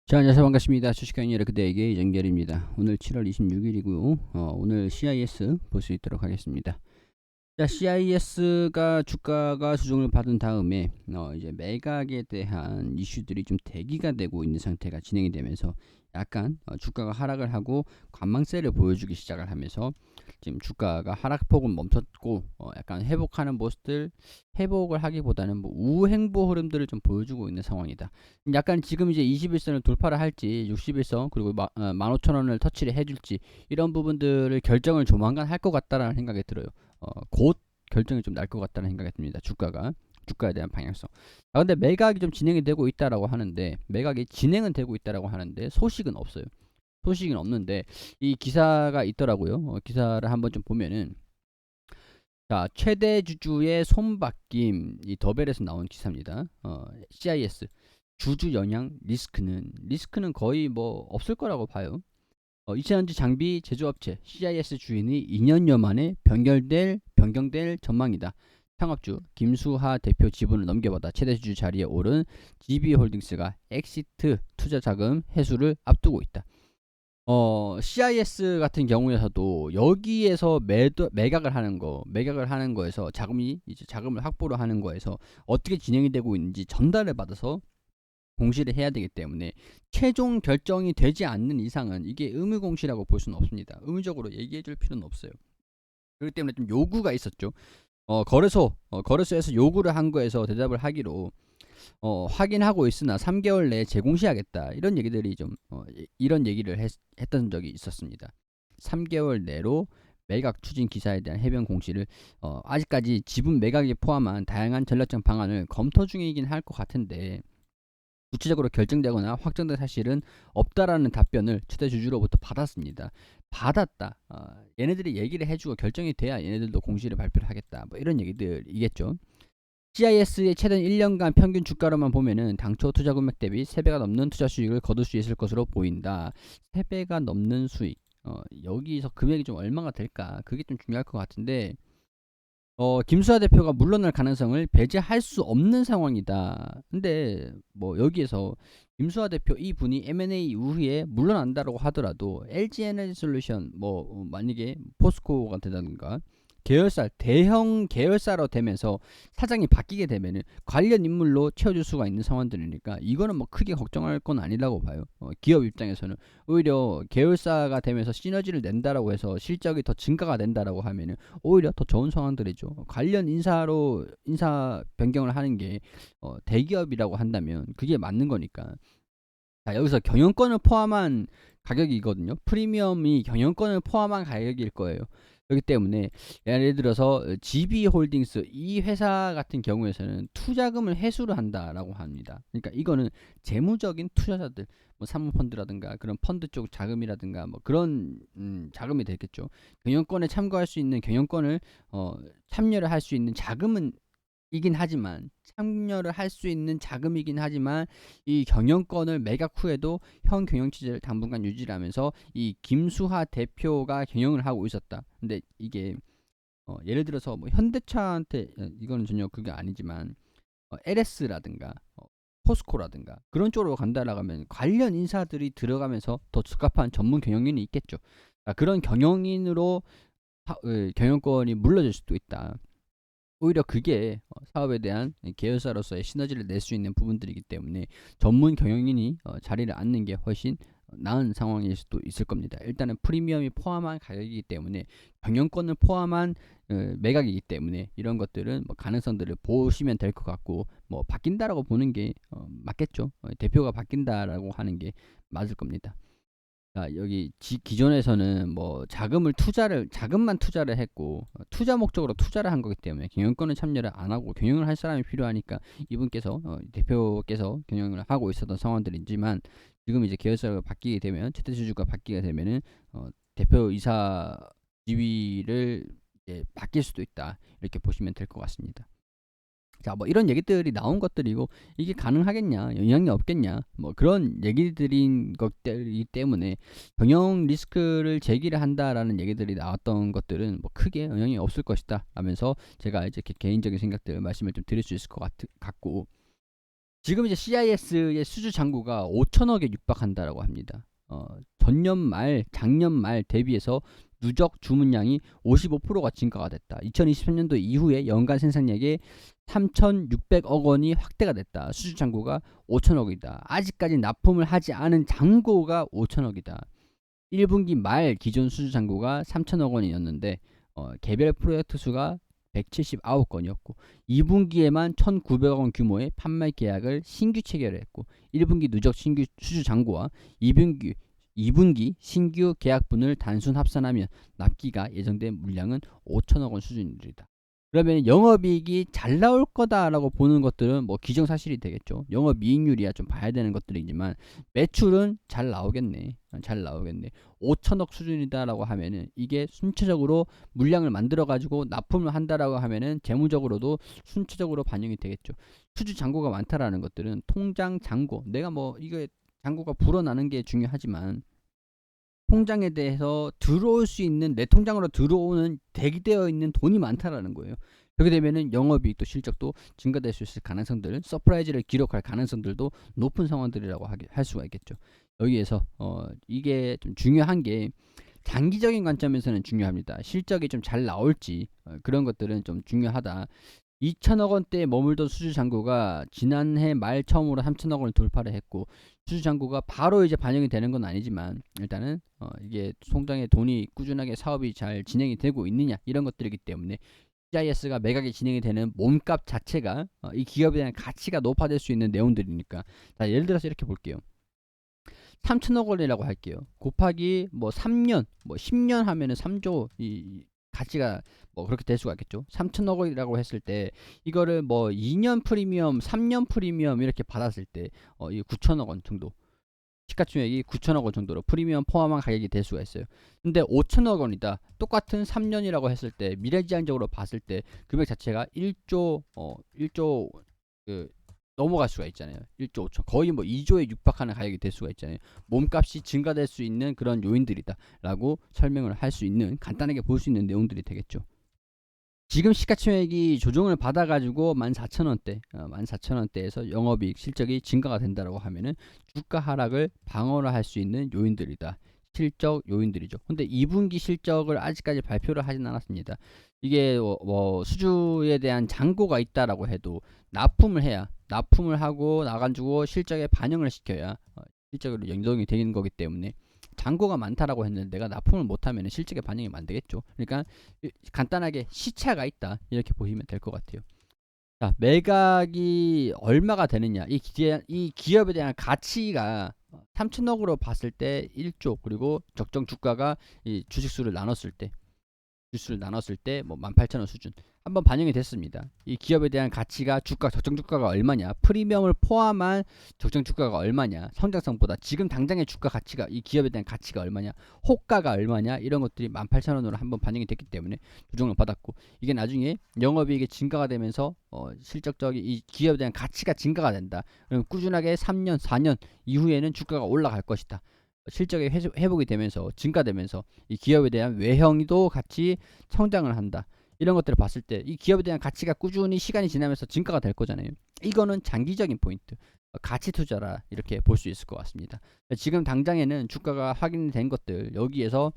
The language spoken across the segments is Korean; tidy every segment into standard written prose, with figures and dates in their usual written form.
자, 안녕하세요. 반갑습니다. 주식강의 그대에게 이정결입니다. 오늘 7월 26일이고요. 오늘 CIS 볼 수 있도록 하겠습니다. 자, CIS가 주가가 조정을 받은 다음에 이제 매각에 대한 이슈들이 좀 대기가 되고 있는 상태가 진행이 되면서 약간 주가가 하락을 하고 관망세를 보여주기 시작을 하면서 지금 주가가 하락폭은 멈췄고 약간 회복하는 모습들, 회복을 하기보다는 뭐 우행보 흐름들을 좀 보여주고 있는 상황이다. 약간 지금 이제 21선을 돌파를 할지 61선 그리고 15,000원을 터치를 해줄지 이런 부분들을 결정을 조만간 할 것 같다라는 생각이 들어요. 곧 결정이 좀 날 것 같다는 생각이 듭니다. 주가에 대한 방향성. 근데 매각이 좀 진행이 되고 있다라고 하는데, 매각이 진행은 되고 있다라고 하는데 소식은 없어요. 소식은 없는데 이 기사가 있더라고요. 기사를 한번 좀 보면은, 자, 최대 주주의 손바뀜, 이 더벨에서 나온 기사입니다. CIS 주주 영향 리스크는 거의 뭐 없을 거라고 봐요. 2000년지 장비 제조업체 CIS 주인이 2년여 만에 변경될 전망이다. 창업주 김수하 대표 지분을 넘겨받아 최대 주주 자리에 오른 GB홀딩스가 엑시트 투자 자금 회수를 앞두고 있다. CIS 같은 경우에서도 여기에서 매각을 하는 거에서 자금을 확보를 하는 거에서 어떻게 진행이 되고 있는지 전달을 받아서 공시를 해야 되기 때문에 최종 결정이 되지 않는 이상은 이게 의무공시라고 볼 수는 없습니다. 의무적으로 얘기해 줄 필요는 없어요. 그렇기 때문에 좀 요구가 있었죠. 거래소에서 요구를 한 거에서 대답을 하기로 확인하고 있으나 3개월 내에 재공시하겠다. 이런 얘기들이 이런 얘기를 했던 적이 있었습니다. 3개월 내로 매각 추진 기사에 대한 해변 공시를 아직까지 지분 매각에 포함한 다양한 전략적 방안을 검토 중이긴 할 것 같은데 구체적으로 결정되거나 확정된 사실은 없다라는 답변을 최대 주주로부터 받았습니다. 받았다. 얘네들이 얘기를 해주고 결정이 돼야 얘네들도 공시를 발표를 하겠다. 뭐 이런 얘기들이겠죠. CIS의 최근 1년간 평균 주가로만 보면은 당초 투자 금액 대비 3배가 넘는 투자 수익을 거둘 수 있을 것으로 보인다. 3배가 넘는 수익. 여기서 금액이 좀 얼마가 될까? 그게 좀 중요할 것 같은데 김수하 대표가 물러날 가능성을 배제할 수 없는 상황이다. 근데 뭐 여기에서 김수하 대표 이분이 M&A 이후에 물러난다고 하더라도 LG 에너지 솔루션 만약에 포스코가 되다든가 대형 계열사로 되면서 사장이 바뀌게 되면은 관련 인물로 채워줄 수가 있는 상황들이니까 이거는 뭐 크게 걱정할 건 아니라고 봐요. 기업 입장에서는 오히려 계열사가 되면서 시너지를 낸다라고 해서 실적이 더 증가가 된다라고 하면은 오히려 더 좋은 상황들이죠. 관련 인사 변경을 하는 게 대기업이라고 한다면 그게 맞는 거니까. 자, 여기서 경영권을 포함한 가격이거든요. 프리미엄이 경영권을 포함한 가격일 거예요. 그렇기 때문에 예를 들어서 GB홀딩스 이 회사 같은 경우에서는 투자금을 회수를 한다라고 합니다. 그러니까 이거는 재무적인 투자자들, 뭐 사모펀드라든가 그런 펀드 쪽 자금이라든가 뭐 그런 자금이 되겠죠. 경영권에 참고할 수 있는 경영권을 참여를 할 수 있는 자금은 이긴 하지만 참여를 할 수 있는 자금이긴 하지만 이 경영권을 매각 후에도 현 경영 체제를 당분간 유지를 하면서 이 김수하 대표가 경영을 하고 있었다. 근데 이게 예를 들어서 뭐 현대차한테 이거는 전혀 그게 아니지만 LS라든가 포스코라든가 그런 쪽으로 간다라고 하면 관련 인사들이 들어가면서 더 적합한 전문 경영인이 있겠죠. 그런 경영인으로 경영권이 물러질 수도 있다. 오히려 그게 사업에 대한 계열사로서의 시너지를 낼 수 있는 부분들이기 때문에 전문 경영인이 자리를 앉는 게 훨씬 나은 상황일 수도 있을 겁니다. 일단은 프리미엄이 포함한 가격이기 때문에 경영권을 포함한 매각이기 때문에 이런 것들은 뭐 가능성들을 보시면 될 것 같고 뭐 바뀐다라고 보는 게 맞겠죠. 대표가 바뀐다라고 하는 게 맞을 겁니다. 여기 기존에서는 뭐 자금만 투자를 했고 투자 목적으로 투자를 한 거기 때문에 경영권은 참여를 안 하고 경영을 할 사람이 필요하니까 이분께서 대표께서 경영을 하고 있었던 상황들이지만 지금 이제 계열사가 바뀌게 되면 최대 주주가 바뀌게 되면은 대표이사 지위를 이제 바뀔 수도 있다 이렇게 보시면 될 것 같습니다. 자, 뭐 이런 얘기들이 나온 것들이고 이게 가능하겠냐, 영향이 없겠냐, 뭐 그런 얘기들인 것들이기 때문에 경영 리스크를 제기를 한다라는 얘기들이 나왔던 것들은 뭐 크게 영향이 없을 것이다 하면서 제가 이제 개인적인 생각들 말씀을 좀 드릴 수 있을 것 같고 지금 이제 CIS의 수주 잔고가 5천억에 육박한다라고 합니다. 전년 말, 작년 말 대비해서 누적 주문량이 55%가 증가가 됐다. 2023년도 이후에 연간 생산량의 3,600억 원이 확대가 됐다. 수주 잔고가 5천억이다. 아직까지 납품을 하지 않은 잔고가 5천억이다. 1분기 말 기존 수주 잔고가 3천억 원이었는데 개별 프로젝트 수가 179건이었고 2분기에만 1,900억 원 규모의 판매 계약을 신규 체결했고 1분기 누적 신규 수주 잔고와 2분기 신규 계약분을 단순 합산하면 납기가 예정된 물량은 5천억 원 수준이다. 그러면 영업이익이 잘 나올 거다라고 보는 것들은 뭐 기정사실이 되겠죠. 영업이익률이야 좀 봐야 되는 것들이지만 매출은 잘 나오겠네. 잘 나오겠네. 5천억 수준이다라고 하면은 이게 순차적으로 물량을 만들어 가지고 납품을 한다라고 하면은 재무적으로도 순차적으로 반영이 되겠죠. 수주 잔고가 많다라는 것들은 통장 잔고, 내가 뭐 이게 잔고가 불어나는 게 중요하지만 통장에 대해서 들어올 수 있는, 내 통장으로 들어오는 대기되어 있는 돈이 많다라는 거예요. 그렇게 되면은 영업이익도 실적도 증가될 수 있을 가능성들, 서프라이즈를 기록할 가능성들도 높은 상황들이라고 할 수가 있겠죠. 여기에서 이게 좀 중요한 게 장기적인 관점에서는 중요합니다. 실적이 좀 잘 나올지 그런 것들은 좀 중요하다. 2천억 원대에 머물던 수주 잔고가 지난해 말 처음으로 3천억 원을 돌파를 했고 수주 잔고가 바로 이제 반영이 되는 건 아니지만 일단은 이게 통장에 돈이 꾸준하게 사업이 잘 진행이 되고 있느냐 이런 것들이기 때문에 CIS가 매각이 진행이 되는 몸값 자체가 이 기업에 대한 가치가 높아질 수 있는 내용들이니까. 자, 예를 들어서 이렇게 볼게요. 3천억 원이라고 할게요. 곱하기 뭐 3년, 뭐 10년 하면은 3조 이 가치가 뭐 그렇게 될 수가 있겠죠. 3천억 원이라고 했을 때 이거를 뭐 2년 프리미엄, 3년 프리미엄 이렇게 받았을 때 이 9천억 원 정도. 시가총액이 9천억 원 정도로 프리미엄 포함한 가격이 될 수가 있어요. 근데 5천억 원이다. 똑같은 3년이라고 했을 때 미래지향적으로 봤을 때 금액 자체가 1조 그 넘어갈 수가 있잖아요. 1조 5천, 거의 뭐 2조에 육박하는 가격이 될 수가 있잖아요. 몸값이 증가될 수 있는 그런 요인들이다 라고 설명을 할 수 있는, 간단하게 볼 수 있는 내용들이 되겠죠. 지금 시가총액이 조정을 받아가지고 14,000원대, 14,000원대에서 영업이익 실적이 증가가 된다라고 하면은 주가 하락을 방어를 할 수 있는 요인들이다. 실적 요인들이죠. 근데 2분기 실적을 아직까지 발표를 하진 않았습니다. 이게 뭐 수주에 대한 잔고가 있다라고 해도 납품을 하고 나가지고 실적에 반영을 시켜야 실적으로 연동이 되는 거기 때문에 잔고가 많다라고 했는데 내가 납품을 못하면 실적에 반영이 안 되겠죠. 그러니까 간단하게 시차가 있다 이렇게 보시면 될 것 같아요. 자, 매각이 얼마가 되느냐, 이 기업에 대한 가치가 3천억으로 봤을 때 1조, 그리고 적정 주가가 이 주식수를 나눴을 때 뭐 18,000원 수준 한번 반영이 됐습니다. 이 기업에 대한 가치가 적정 주가가 얼마냐, 프리미엄을 포함한 적정 주가가 얼마냐, 성장성보다 지금 당장의 주가 가치가, 이 기업에 대한 가치가 얼마냐, 호가가 얼마냐, 이런 것들이 18,000원으로 한번 반영이 됐기 때문에 조정을 받았고, 이게 나중에 영업이익이 증가가 되면서 실적적인 이 기업에 대한 가치가 증가가 된다. 그럼 꾸준하게 3년, 4년 이후에는 주가가 올라갈 것이다. 실적이 회복이 되면서 증가되면서 이 기업에 대한 외형도 같이 성장을 한다. 이런 것들을 봤을 때 이 기업에 대한 가치가 꾸준히 시간이 지나면서 증가가 될 거잖아요. 이거는 장기적인 포인트, 가치 투자라 이렇게 볼 수 있을 것 같습니다. 지금 당장에는 주가가 확인된 것들, 여기에서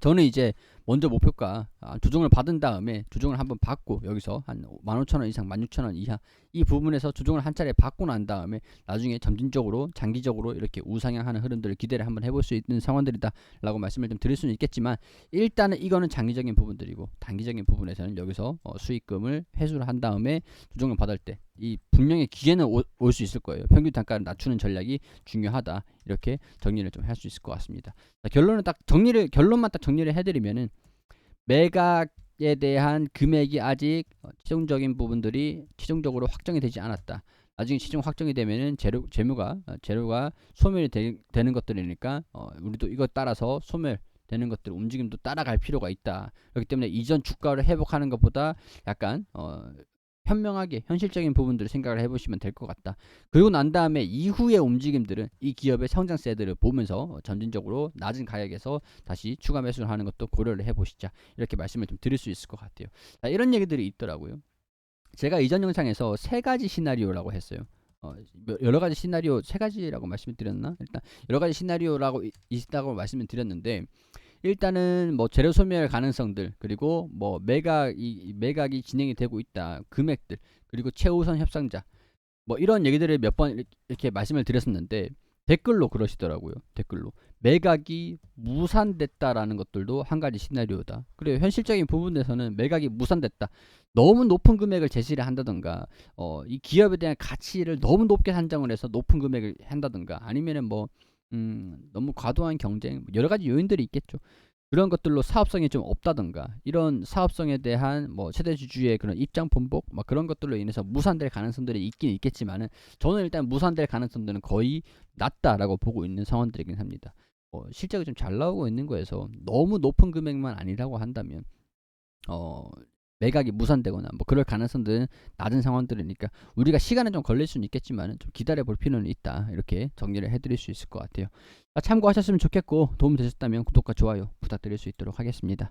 저는 이제 먼저 목표가 조정을 받은 다음에 조정을 한번 받고, 여기서 한 15,000원 이상 16,000원 이하 이 부분에서 조정을 한 차례 받고 난 다음에 나중에 점진적으로 장기적으로 이렇게 우상향하는 흐름들을 기대를 한번 해볼 수 있는 상황들이다 라고 말씀을 좀 드릴 수는 있겠지만, 일단은 이거는 장기적인 부분들이고 단기적인 부분에서는 여기서 수익금을 회수를 한 다음에 조정을 받을 때 이 분명히 기회는 올 수 있을 거예요. 평균 단가를 낮추는 전략이 중요하다, 이렇게 정리를 좀 할 수 있을 것 같습니다. 자, 결론만 딱 정리를 해드리면은 매각에 대한 금액이 아직 최종적인 부분들이 최종적으로 확정이 되지 않았다. 나중에 최종 확정이 되면은 재료가 소멸이 되는 것들이니까 우리도 이것 따라서 소멸되는 것들 움직임도 따라갈 필요가 있다. 그렇기 때문에 이전 주가를 회복하는 것보다 약간 현명하게 현실적인 부분들을 생각을 해보시면 될 것 같다. 그리고 난 다음에 이후의 움직임들은 이 기업의 성장세들을 보면서 점진적으로 낮은 가격에서 다시 추가 매수를 하는 것도 고려를 해보시자, 이렇게 말씀을 좀 드릴 수 있을 것 같아요. 자, 이런 얘기들이 있더라고요. 제가 이전 영상에서 세 가지 시나리오라고 했어요. 여러 가지 시나리오 세 가지라고 말씀을 드렸나? 일단 여러 가지 시나리오라고 있다고 말씀을 드렸는데 일단은 뭐 재료 소멸 가능성들 그리고 뭐 매각이 진행이 되고 있다 금액들 그리고 최우선 협상자 뭐 이런 얘기들을 몇 번 이렇게 말씀을 드렸었는데 댓글로 그러시더라고요. 댓글로 매각이 무산됐다라는 것들도 한 가지 시나리오다. 그리고 현실적인 부분에서는 매각이 무산됐다. 너무 높은 금액을 제시를 한다던가 이 기업에 대한 가치를 너무 높게 산정을 해서 높은 금액을 한다던가 아니면은 뭐 너무 과도한 경쟁 여러 가지 요인들이 있겠죠. 그런 것들로 사업성이 좀 없다던가 이런 사업성에 대한 뭐 최대주주의 그런 입장 번복 막 그런 것들로 인해서 무산될 가능성들이 있긴 있겠지만은 저는 일단 무산될 가능성들은 거의 낮다라고 보고 있는 상황들이긴 합니다. 실적이 좀 잘 나오고 있는 거에서 너무 높은 금액만 아니라고 한다면 매각이 무산되거나 뭐 그럴 가능성들은 낮은 상황들이니까 우리가 시간은 좀 걸릴 수는 있겠지만 좀 기다려 볼 필요는 있다 이렇게 정리를 해드릴 수 있을 것 같아요. 참고하셨으면 좋겠고 도움 되셨다면 구독과 좋아요 부탁드릴 수 있도록 하겠습니다.